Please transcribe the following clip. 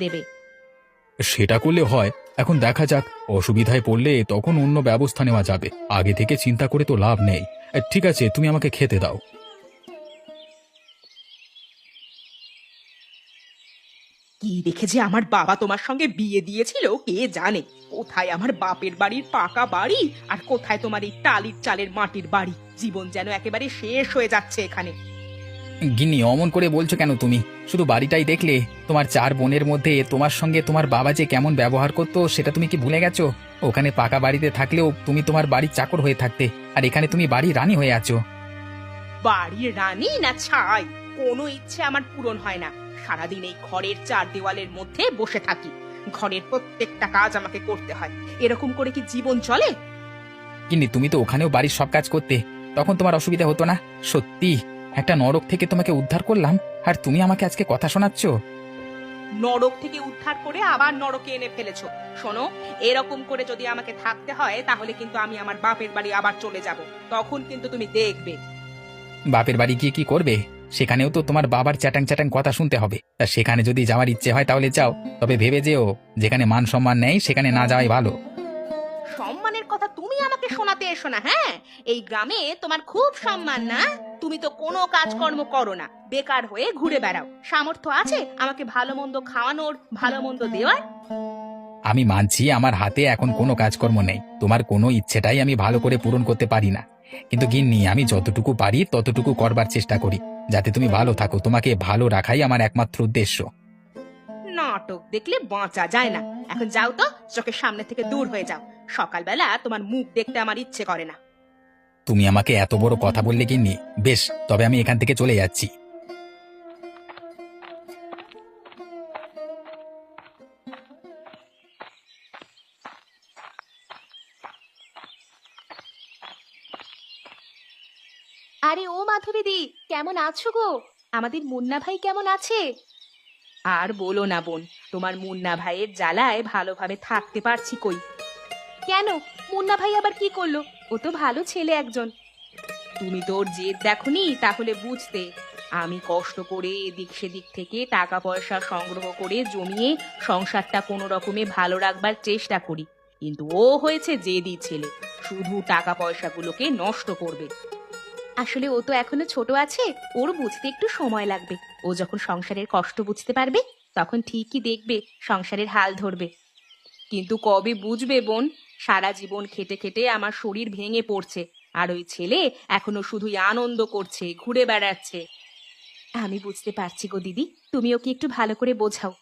দেবে। সেটা করলে হয়। এখন দেখা যাক, অসুবিধায় পড়লে তখন অন্য ব্যবস্থা নেওয়া যাবে। আগে থেকে চিন্তা করে তো লাভ নেই। ঠিক আছে, তুমি আমাকে খেতে দাও। কি দেখে যে আমার বাবা তোমার সঙ্গে বিয়ে দিয়েছিল কে জানে। কোথায় আমার বাপের বাড়ির পাকা বাড়ি, আর কোথায় তোমার এই টালির চালের মাটির বাড়ি। জীবন যেন একেবারে শেষ হয়ে যাচ্ছে এখানে। গিন্নি, অমন করে বলছো কেন তুমি? শুধু বাড়িটাই দেখলে? তোমার 4 বোনের মধ্যে তোমার সঙ্গে তোমার বাবা যে কেমন ব্যবহার করতো সেটা তুমি কি ভুলে গেছো? ওখানে পাকা বাড়িতে থাকলেও তুমি তোমার বাড়ির চাকর হয়ে থাকতে, আর এখানে তুমি বাড়ির রানী হয়ে আছো। বাড়ির রানী না ছাই, কোনো ইচ্ছে আমার পূরণ হয় না। সারাদিন এই ঘরের চার দেওয়ালের মধ্যে বসে থাকি। ঘরের প্রত্যেকটা কাজ আমাকে করতে হয়। এরকম করে কি জীবন চলে? গিন্নি, তুমি তো ওখানেও বাড়ির সব কাজ করতে, তখন তোমার অসুবিধা হতো না? সত্যি, একটা নরক থেকে তোমাকে উদ্ধার করলাম, আর তুমি আমাকে আজকে কথা শোনাচ্ছ? নরক থেকে উদ্ধার করে আবার নরকে এনে ফেলেছো। শোনো, এরকম করে যদি আমাকে থাকতে হয় তাহলে কিন্তু আমি আমার বাপের বাড়ি আবার চলে যাব। তখন কিন্তু তুমি দেখবে। বাপের বাড়ি গিয়ে কি করবে? সেখানেও তো তোমার বাবার চ্যাটাং চ্যাটাং কথা শুনতে হবে। তা সেখানে যদি যাওয়ার ইচ্ছে হয় তাহলে যাও, তবে ভেবে যেও, যেখানে মান সম্মান নেই সেখানে না যাওয়াই ভালো। সম্মানের কথা তুমি আমাকে শোনাতে এসো না, হ্যাঁ? এই গ্রামে তোমার খুব সম্মান না? তুমি তো কোনো কাজকর্ম করো না, বেকার হয়ে ঘুরে বেড়াও। সামর্থ্য আছে আমাকে ভালো মন্দ খাওয়ানোর, ভালো মন্দ দেওয়ার? আমি মানছি আমার হাতে এখন কোনো কাজকর্ম নেই, তোমার কোনো ইচ্ছেটাই আমি ভালো করে পূরণ করতে পারি না। কিন্তু গিন্নি, আমি যতটুকু পারি ততটুকু করবার চেষ্টা করি, যাতে তুমি ভালো থাকো। তোমাকে ভালো রাখাই আমার একমাত্র উদ্দেশ্য। নাটক দেখলে বাঁচা যায় না। এখন যাও তো, চোখের সামনে থেকে দূর হয়ে যাও। সকালবেলা তোমার মুখ দেখতে আমার ইচ্ছে করে না। তুমি আমাকে এত বড় কথা বললে গিন্নি, বেশ, তবে আমি এখান থেকে চলে যাচ্ছি। আরে ও মাধবীদি, কেমন আছো গো? আমাদের মুন্না ভাই কেমন আছে? আর বলো না বোন, তোমার মুন্না ভাইয়ের জ্বালায় ভালোভাবে থাকতে পারছি কই। কেন, মুন্না ভাই আবার কি করলো? ও তো ভালো ছেলে একজন। তুমি তো ওর জেদ দেখোনি, তাহলে বুঝতে। আমি কষ্ট করে এদিক সেদিক থেকে টাকা পয়সা সংগ্রহ করে জমিয়ে সংসারটা কোনো রকমে ভালো রাখবার চেষ্টা করি, কিন্তু ও হয়েছে জেদি ছেলে। শুধু টাকা পয়সাগুলোকে নষ্ট করবে। আসলে ও তো এখনো ছোট আছে, ওর বুঝতে একটু সময় লাগবে। ও যখন সংসারের কষ্ট বুঝতে পারবে তখন ঠিকই দেখবে সংসারের হাল ধরবে। কিন্তু কবে বুঝবে বোন? সারা জীবন খেটে খেটে আমার শরীর ভেঙে পড়ছে, আর ওই ছেলে এখনো শুধুই আনন্দ করছে, ঘুরে বেড়াচ্ছে। আমি বুঝতে পারছি গো দিদি, তুমি ওকে একটু ভালো করে বোঝাও।